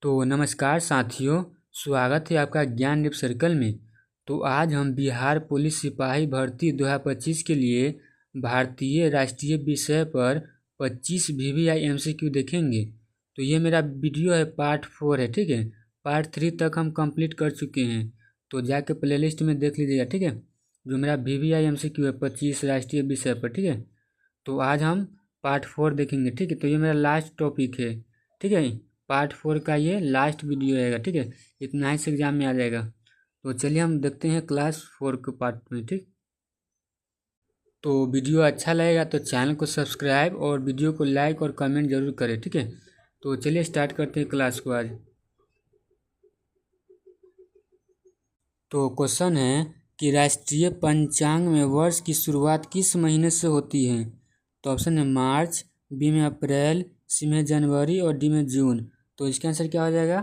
तो नमस्कार साथियों, स्वागत है आपका ज्ञान डिप सर्कल में। तो आज हम बिहार पुलिस सिपाही भर्ती 2025 के लिए भारतीय राष्ट्रीय विषय पर 25 VVI MCQ देखेंगे। तो ये मेरा वीडियो है, पार्ट 4 है, ठीक है। पार्ट 3 तक हम कंप्लीट कर चुके हैं, तो जाके प्लेलिस्ट में देख लीजिएगा, ठीक है। जो मेरा VVI MCQ है 25 राष्ट्रीय विषय पर, ठीक है। तो आज हम पार्ट 4 देखेंगे, ठीक है। तो ये मेरा लास्ट टॉपिक है, ठीक है। पार्ट 4 का ये लास्ट वीडियो रहेगा, ठीक है। इतना ही से एग्जाम में आ जाएगा। तो चलिए हम देखते हैं क्लास 4 के पार्ट में, ठीक। तो वीडियो अच्छा लगेगा तो चैनल को सब्सक्राइब और वीडियो को लाइक और कमेंट जरूर करें, ठीक है। तो चलिए स्टार्ट करते हैं क्लास को आज। तो क्वेश्चन है कि राष्ट्रीय पंचांग में वर्ष की शुरुआत किस महीने से होती है। तो ऑप्शन है मार्च, बी में अप्रैल, सी में जनवरी और डी में जून। तो इसका आंसर क्या हो जाएगा।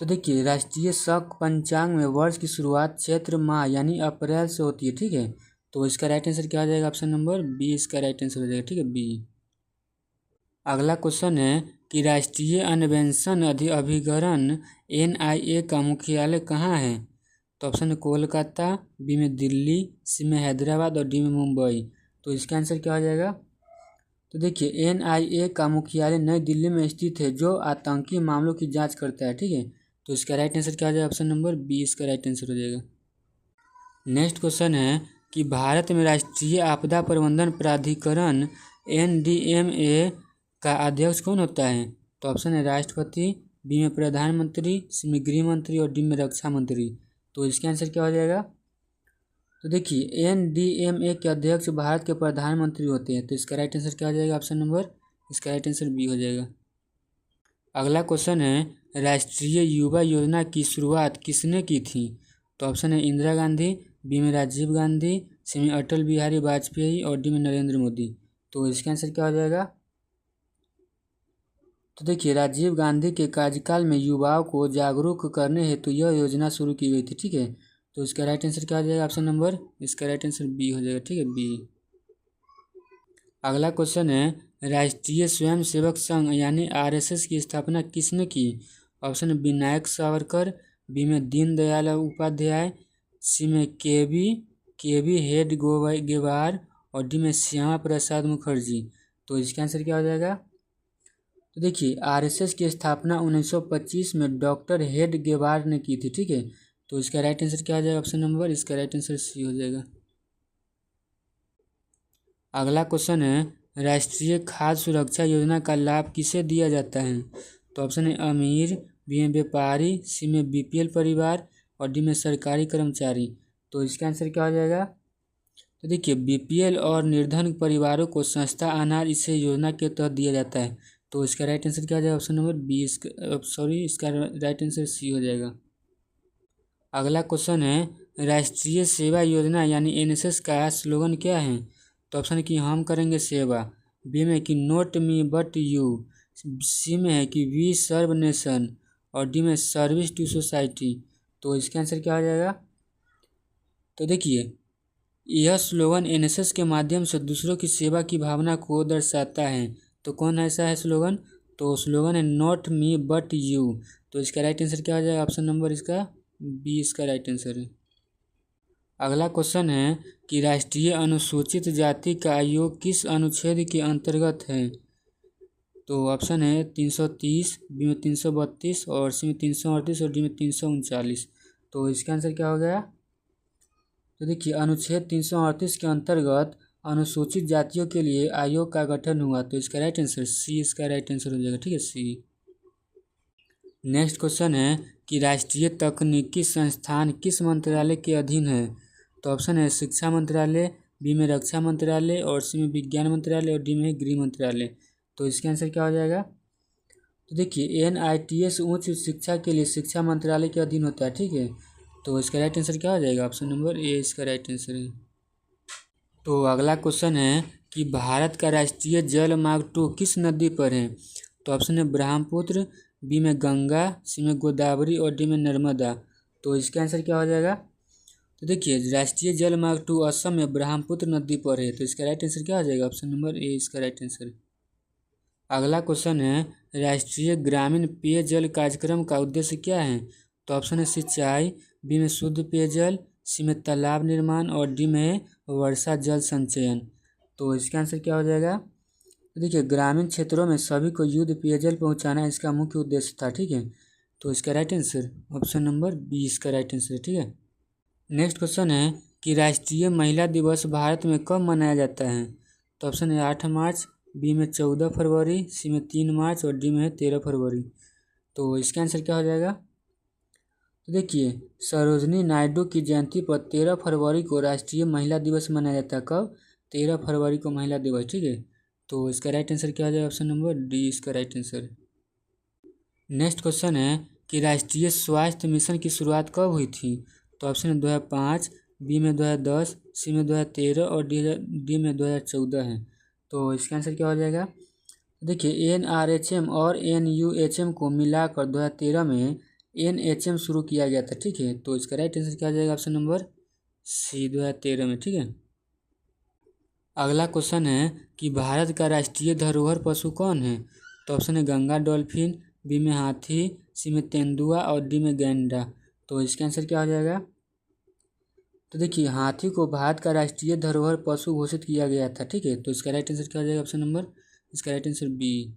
तो देखिए, राष्ट्रीय शक पंचांग में वर्ष की शुरुआत चैत्र माह यानी अप्रैल से होती है, ठीक है। तो इसका राइट आंसर क्या हो जाएगा, ऑप्शन नंबर बी इसका राइट आंसर हो जाएगा, ठीक है, बी। अगला क्वेश्चन है कि राष्ट्रीय अन्वेषण अभिकरण NIA का मुख्यालय कहाँ है। तो ऑप्शन है कोलकाता, बी में दिल्ली, सी में हैदराबाद और डी में मुंबई। तो इसका आंसर क्या हो जाएगा। तो देखिए, NIA का मुख्यालय नई दिल्ली में स्थित है, जो आतंकी मामलों की जांच करता है, ठीक है। तो इसका राइट आंसर क्या हो जाएगा, ऑप्शन नंबर बी इसका राइट आंसर हो जाएगा। नेक्स्ट क्वेश्चन है कि भारत में राष्ट्रीय आपदा प्रबंधन प्राधिकरण NDMA का अध्यक्ष कौन होता है। तो ऑप्शन है राष्ट्रपति, बी में प्रधानमंत्री, सी में गृह मंत्री और डी में रक्षा मंत्री। तो इसका आंसर क्या हो जाएगा। तो देखिए, NDMA के अध्यक्ष भारत के प्रधानमंत्री होते हैं। तो इसका राइट आंसर क्या हो जाएगा, ऑप्शन नंबर इसका राइट आंसर बी हो जाएगा। अगला क्वेश्चन है राष्ट्रीय युवा योजना की शुरुआत किसने की थी। तो ऑप्शन है इंदिरा गांधी, बी में राजीव गांधी, सी में अटल बिहारी वाजपेयी और डी में नरेंद्र मोदी। तो इसका आंसर क्या हो जाएगा। तो देखिए, राजीव गांधी के कार्यकाल में युवाओं को जागरूक करने हेतु यह योजना शुरू की गई थी, ठीक है। तो इसका राइट आंसर क्या हो जाएगा, ऑप्शन नंबर इसका राइट आंसर बी हो जाएगा, ठीक है, बी। अगला क्वेश्चन है राष्ट्रीय स्वयंसेवक संघ यानी RSS की स्थापना किसने की। ऑप्शन विनायक सावरकर, बी में दीनदयाल उपाध्याय, सी में केबी हेडगेवार और डी में श्यामा प्रसाद मुखर्जी। तो इसका आंसर क्या हो जाएगा। तो देखिए, RSS की स्थापना 1925 में डॉक्टर हेडगेवार ने की थी, ठीक है। तो इसका राइट आंसर क्या हो जाएगा, ऑप्शन नंबर इसका राइट आंसर सी हो जाएगा। अगला क्वेश्चन है राष्ट्रीय खाद्य सुरक्षा योजना का लाभ किसे दिया जाता है। तो ऑप्शन है अमीर, बी में व्यापारी, सी में BPL परिवार और डी में सरकारी कर्मचारी। तो इसका आंसर क्या हो जाएगा। तो देखिए, BPL और निर्धन परिवारों को सस्ता अनाज इस योजना के तहत दिया जाता है। तो इसका राइट आंसर क्या हो जाएगा, ऑप्शन नंबर बी इसका राइट आंसर सी हो जाएगा। अगला क्वेश्चन है राष्ट्रीय सेवा योजना यानी NSS का स्लोगन क्या है। तो ऑप्शन है कि हम करेंगे सेवा, बी में कि नॉट मी बट यू, सी में है कि वी सर्व नेशन और डी में सर्विस टू सोसाइटी। तो इसका आंसर क्या हो जाएगा। तो देखिए, यह स्लोगन NSS के माध्यम से दूसरों की सेवा की भावना को दर्शाता है। तो कौन ऐसा है स्लोगन। तो स्लोगन है नॉट मी बट यू। तो इसका राइट आंसर क्या हो जाएगा, ऑप्शन नंबर इसका बी इसका राइट आंसर है। अगला क्वेश्चन है कि राष्ट्रीय अनुसूचित जाति का आयोग किस अनुच्छेद के अंतर्गत है। तो ऑप्शन है 330, बी में 332 और सी में 338 और डी में 339। तो इसका आंसर क्या हो गया। तो देखिए, अनुच्छेद 338 के अंतर्गत अनुसूचित जातियों के लिए आयोग का गठन हुआ। तो इसका राइट आंसर सी इसका राइट आंसर हो जाएगा, ठीक है, सी। नेक्स्ट क्वेश्चन है कि राष्ट्रीय तकनीकी संस्थान किस मंत्रालय के अधीन है। तो ऑप्शन है शिक्षा मंत्रालय, बी में रक्षा मंत्रालय और सी में विज्ञान मंत्रालय और डी में गृह मंत्रालय। तो इसका आंसर क्या हो जाएगा। तो देखिए, NITS उच्च शिक्षा के लिए शिक्षा मंत्रालय के अधीन होता है, ठीक है। तो इसका राइट आंसर क्या हो जाएगा, ऑप्शन नंबर ए इसका राइट आंसर है। तो अगला क्वेश्चन है कि भारत का राष्ट्रीय जल मार्ग 2 किस नदी पर है। तो ऑप्शन है ब्रह्मपुत्र, बी में गंगा, सी में गोदावरी और डी में नर्मदा। तो इसका आंसर क्या हो जाएगा। तो देखिए, राष्ट्रीय जल मार्ग 2 असम में ब्रह्मपुत्र नदी पर है। तो इसका राइट आंसर क्या हो जाएगा, ऑप्शन नंबर ए इसका राइट आंसर है। अगला क्वेश्चन है राष्ट्रीय ग्रामीण पेयजल कार्यक्रम का उद्देश्य क्या है। तो ऑप्शन है सिंचाई, बी में शुद्ध पेयजल, सी में तालाब निर्माण और डी में वर्षा जल संचयन। तो इसका आंसर क्या हो जाएगा। तो देखिए ग्रामीण क्षेत्रों में सभी को शुद्ध पेयजल पहुंचाना इसका मुख्य उद्देश्य था। ठीक है, तो इसका right answer option number B इसका राइट आंसर है। ठीक है, नेक्स्ट क्वेश्चन है कि राष्ट्रीय महिला दिवस भारत में कब मनाया जाता है। तो ऑप्शन है 8 मार्च, बी में 14 फरवरी, सी में 3 मार्च और डी में है 13 फरवरी। तो इसका आंसर क्या हो जाएगा। तो देखिए सरोजनी नायडू की जयंती पर 13 फरवरी को राष्ट्रीय महिला दिवस मनाया जाता है। कब, 13 फरवरी को महिला दिवस। ठीक है, तो इसका राइट आंसर क्या हो जाएगा, ऑप्शन नंबर डी इसका राइट आंसर। नेक्स्ट क्वेश्चन है कि राष्ट्रीय स्वास्थ्य मिशन की शुरुआत कब हुई थी। तो ऑप्शन है 2005, बी में 2010, सी में 2013 और डी में 2014 है। तो इसका आंसर क्या हो जाएगा। देखिए NRHM और NUHM को मिलाकर 2013 में NHM शुरू किया गया था। ठीक है, तो इसका राइट आंसर क्या हो जाएगा, ऑप्शन नंबर सी 2013 में। ठीक है, अगला क्वेश्चन है कि भारत का राष्ट्रीय धरोहर पशु कौन है। तो ऑप्शन है गंगा डॉल्फिन, बी में हाथी, सी में तेंदुआ और डी में गैंडा। तो इसका आंसर क्या हो जाएगा। तो देखिए हाथी को भारत का राष्ट्रीय धरोहर पशु घोषित किया गया था। ठीक है, तो इसका राइट आंसर क्या हो जाएगा, ऑप्शन नंबर इसका right answer B.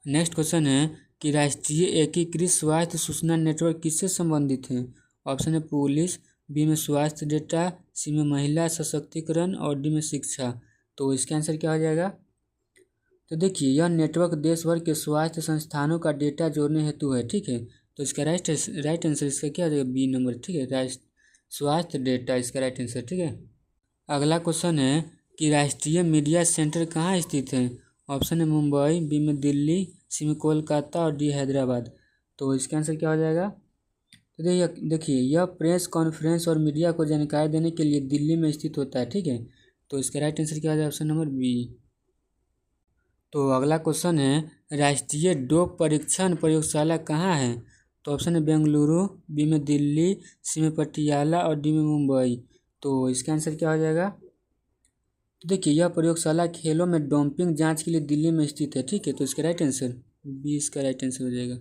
Next question है कि राष्ट्रीय एकीकृत स्वास्थ्य सूचना नेटवर्क किससे संबंधित है। ऑप्शन है पुलिस, बी में स्वास्थ्य डेटा, सी में महिला सशक्तिकरण और डी में शिक्षा। तो इसका आंसर क्या हो जाएगा। तो देखिए यह नेटवर्क देश भर के स्वास्थ्य संस्थानों का डेटा जोड़ने हेतु है। ठीक है, तो इसका राइट आंसर इसका क्या हो जाएगा, बी नंबर। ठीक है, स्वास्थ्य डेटा इसका राइट आंसर। ठीक है, अगला क्वेश्चन है कि राष्ट्रीय मीडिया सेंटर कहाँ स्थित है। ऑप्शन है मुंबई, बी में दिल्ली, सी में कोलकाता और डी हैदराबाद। तो इसका आंसर क्या हो जाएगा। तो देखिए यह प्रेस कॉन्फ्रेंस और मीडिया को जानकारी देने के लिए दिल्ली में स्थित होता है। ठीक है, तो इसका राइट आंसर क्या हो जाएगा, ऑप्शन नंबर बी। तो अगला क्वेश्चन है राष्ट्रीय डोप परीक्षण प्रयोगशाला कहाँ है। तो ऑप्शन है बेंगलुरु, बी में दिल्ली, सी में पटियाला और डी में मुंबई। तो इसका आंसर क्या हो जाएगा। तो देखिए यह प्रयोगशाला खेलों में डोपिंग जांच के लिए दिल्ली में स्थित है। ठीक है, तो इसका राइट आंसर बी इसका राइट आंसर हो जाएगा।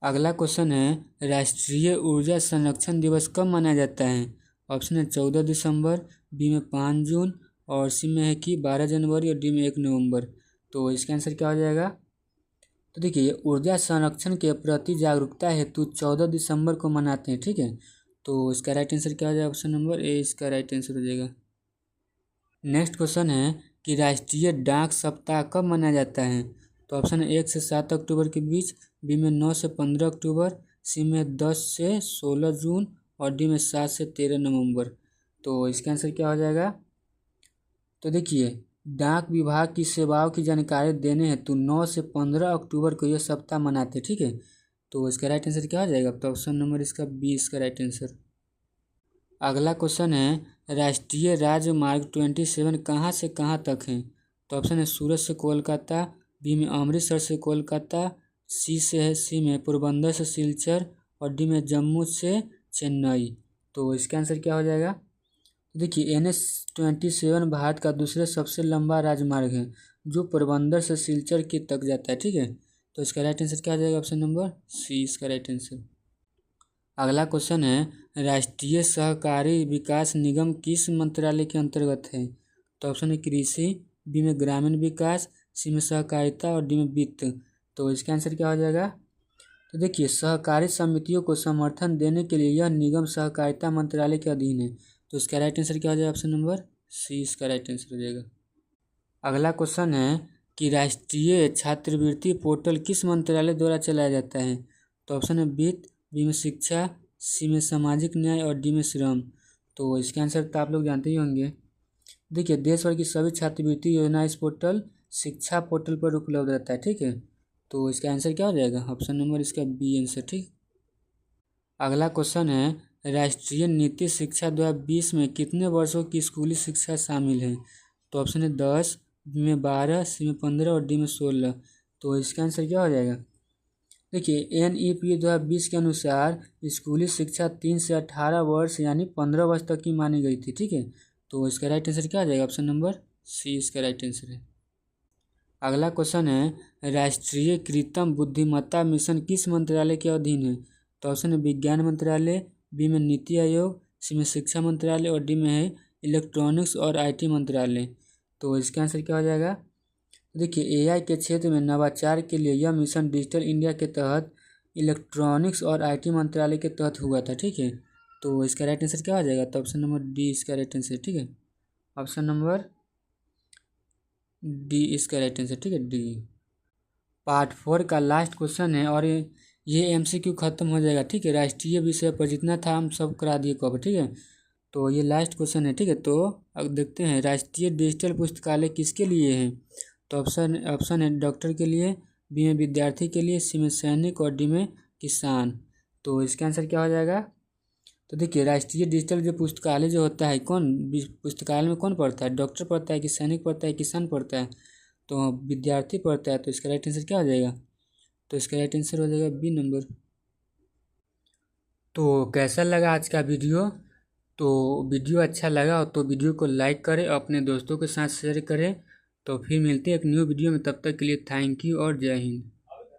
अगला क्वेश्चन है राष्ट्रीय ऊर्जा संरक्षण दिवस कब मनाया जाता है। ऑप्शन है 14 दिसंबर, बी में 5 जून और सी में है कि 12 जनवरी और डी में 1 नवंबर। तो इसका आंसर क्या हो जाएगा। तो देखिए ऊर्जा संरक्षण के प्रति जागरूकता हेतु 14 दिसंबर को मनाते हैं। ठीक है, तो इसका राइट आंसर क्या हो जाएगा, ऑप्शन नंबर ए इसका राइट आंसर हो जाएगा। नेक्स्ट क्वेश्चन है कि राष्ट्रीय डाक सप्ताह कब मनाया जाता है। तो ऑप्शन है 1 से 7 अक्टूबर के बीच, बी में 9 से 15 अक्टूबर, सी में 10 से 16 जून और डी में 7 से 13 नवंबर। तो इसका आंसर क्या हो जाएगा। तो देखिए डाक विभाग की सेवाओं की जानकारी देने हेतु 9 से 15 अक्टूबर को यह सप्ताह मनाते हैं। ठीक है, तो इसका राइट आंसर क्या हो जाएगा। तो ऑप्शन नंबर इसका बी इसका राइट आंसर। अगला क्वेश्चन है राष्ट्रीय राजमार्ग 27 कहाँ से कहाँ तक है। तो ऑप्शन है सूरत से कोलकाता, बी में अमृतसर से कोलकाता, सी में पोरबंदर से सिलचर और डी में जम्मू से चेन्नई। तो इसका आंसर क्या हो जाएगा। तो देखिए NH27 भारत का दूसरा सबसे लंबा राजमार्ग है जो पोरबंदर से सिलचर के तक जाता है। ठीक है, तो इसका राइट आंसर क्या हो जाएगा, ऑप्शन नंबर सी इसका राइट आंसर। अगला क्वेश्चन है राष्ट्रीय सहकारी विकास निगम किस मंत्रालय के अंतर्गत है। तो ऑप्शन है कृषि, बी में ग्रामीण विकास, सी में सहकारिता और डी में वित्त। तो इसका आंसर क्या हो जाएगा। तो देखिए सहकारी समितियों को समर्थन देने के लिए यह निगम सहकारिता मंत्रालय के अधीन है। तो इसका राइट आंसर क्या हो जाएगा, ऑप्शन नंबर सी इसका राइट आंसर हो जाएगा। अगला क्वेश्चन है कि राष्ट्रीय छात्रवृत्ति पोर्टल किस मंत्रालय द्वारा चलाया जाता है। तो ऑप्शन है वित्त, बी में शिक्षा, सी में सामाजिक न्याय और डी में श्रम। तो इसका आंसर तो आप लोग जानते ही होंगे। देखिए देश भर की सभी छात्रवृत्ति योजना इस पोर्टल शिक्षा पोर्टल पर उपलब्ध रहता है। ठीक है, तो इसका आंसर क्या हो जाएगा, ऑप्शन नंबर इसका बी आंसर। ठीक, अगला क्वेश्चन है राष्ट्रीय नीति शिक्षा 2020 में कितने वर्षों की स्कूली शिक्षा शामिल है। तो ऑप्शन है 10, बी में 12, सी में 15 और डी में 16। तो इसका आंसर क्या हो जाएगा। देखिए NEP 2020 के अनुसार स्कूली शिक्षा 3 से 18 वर्ष यानी 15 वर्ष तक की मानी गई थी। ठीक है, तो इसका राइट आंसर क्या आ जाएगा, ऑप्शन नंबर सी इसका राइट आंसर है। अगला क्वेश्चन है राष्ट्रीय कृत्रिम बुद्धिमत्ता मिशन किस मंत्रालय के अधीन है? तो ऑप्शन है विज्ञान मंत्रालय, बी में नीति आयोग, सी में शिक्षा मंत्रालय और डी में है इलेक्ट्रॉनिक्स और आईटी मंत्रालय। तो इसका आंसर क्या हो जाएगा? देखिए एआई के क्षेत्र में नवाचार के लिए यह मिशन डिजिटल इंडिया के तहत इलेक्ट्रॉनिक्स और आईटी मंत्रालय के तहत हुआ था। ठीक है, तो इसका राइट आंसर क्या हो जाएगा? तो ऑप्शन नंबर डी इसका राइट आंसर। ठीक है, ऑप्शन नंबर डी इसका राइट आंसर। ठीक है, डी। पार्ट 4 का लास्ट क्वेश्चन है और ये एमसीक्यू खत्म हो जाएगा। ठीक है, राष्ट्रीय विषय पर जितना था हम सब करा दिए कवर। ठीक है, तो ये लास्ट क्वेश्चन है। ठीक है, तो अब देखते हैं राष्ट्रीय डिजिटल पुस्तकालय किसके लिए है? तो ऑप्शन है डॉक्टर के लिए, बी में विद्यार्थी के लिए, सी में सैनिक और डी में किसान। तो इसका आंसर क्या हो जाएगा? तो देखिए राष्ट्रीय डिजिटल जो पुस्तकालय जो होता है, कौन पुस्तकालय में कौन पढ़ता है? डॉक्टर पढ़ता है कि सैनिक पढ़ता है, किसान पढ़ता है? तो विद्यार्थी पढ़ता है। तो इसका राइट आंसर क्या हो जाएगा? तो इसका राइट आंसर हो जाएगा बी नंबर। तो कैसा लगा आज का वीडियो? तो वीडियो अच्छा लगा तो वीडियो को लाइक करें, अपने दोस्तों के साथ शेयर करें। तो फिर मिलते हैं एक न्यू वीडियो में, तब तक के लिए थैंक यू और जय हिंद।